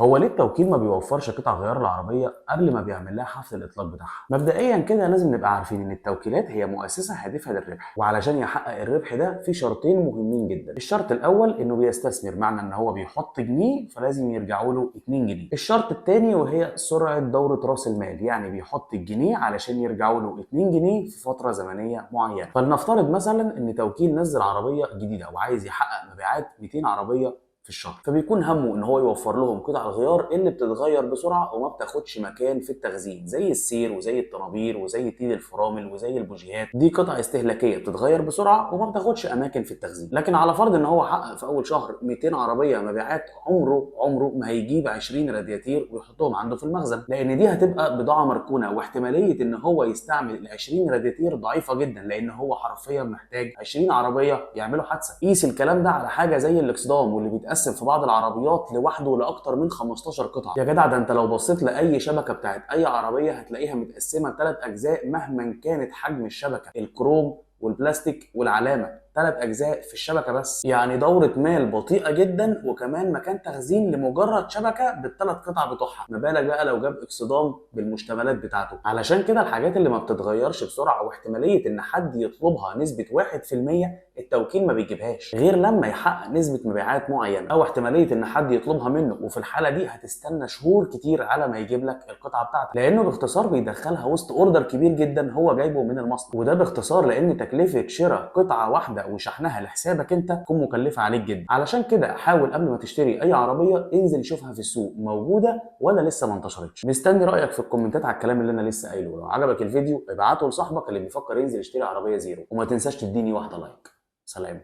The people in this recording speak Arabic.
هو ليه التوكيل ما بيوفرش قطع غيار العربية قبل ما بيعمل لها حفل الإطلاق بتاعها؟ مبدئيا كده لازم نبقى عارفين إن التوكيلات هي مؤسسة هادفة للربح، وعلشان يحقق الربح ده في شرطين مهمين جدا. الشرط الأول إنه بيستثمر، معنى إن هو بيحط جنيه فلازم يرجعوا له 2 جنيه. الشرط الثاني وهي سرعة دورة رأس المال، يعني بيحط الجنيه علشان يرجعوا له 2 جنيه في فترة زمنية معينة. فلنفترض مثلا إن توكيل نزل عربية جديدة وعايز يحقق مبيعات 200 عربية في الشهر، فبيكون همه ان هو يوفر لهم قطع الغيار اللي بتتغير بسرعه وما بتاخدش مكان في التخزين، زي السير وزي الطنابير وزي تيل الفرامل وزي البوجيهات. دي قطع استهلاكيه بتتغير بسرعه وما بتاخدش اماكن في التخزين. لكن على فرض ان هو حقق في اول شهر 200 عربيه مبيعات، عمره ما هيجيب 20 رادياتير ويحطهم عنده في المخزن، لان دي هتبقى بضاعه مركونه، واحتماليه ان هو يستعمل ال 20 رادياتير ضعيفه جدا، لان هو حرفيا محتاج 20 عربيه يعملوا حادثه. قيس الكلام ده على حاجه زي الاكسدام، واللي بيتقسم في بعض العربيات لوحده لاكتر من 15 قطعه. يا جدع ده انت لو بصيت لاي شبكه بتاعت اي عربيه هتلاقيها متقسمه 3 اجزاء مهما كانت حجم الشبكه، الكروم والبلاستيك والعلامه، 3 اجزاء في الشبكه بس. يعني دوره مال بطيئه جدا، وكمان مكان تخزين لمجرد شبكه بال3 قطع بتوعها، ما بالك بقى لو جاب اكسدام بالمشتملات بتاعته. علشان كده الحاجات اللي ما بتتغيرش بسرعه واحتماليه ان حد يطلبها نسبه 1%، التوكيل ما بيجيبهاش غير لما يحقق نسبه مبيعات معينه، او احتماليه ان حد يطلبها منه، وفي الحاله دي هتستنى شهور كتير على ما يجيب لك القطعه بتاعتك، لانه باختصار بيدخلها وسط اوردر كبير جدا هو جايبه من المصنع. وده باختصار لان تكلفه شراء قطعه واحده وشحنها لحسابك انت تكون مكلفه عليك جدا. علشان كده حاول قبل ما تشتري اي عربيه انزل شوفها في السوق موجوده ولا لسه ما انتشرتش. مستني رايك في الكومنتات على الكلام اللي انا لسه قايله. لو عجبك الفيديو ابعته لصاحبك اللي بيفكر ينزل يشتري عربيه زيرو، وما تنساش تديني واحده لايك. سلام.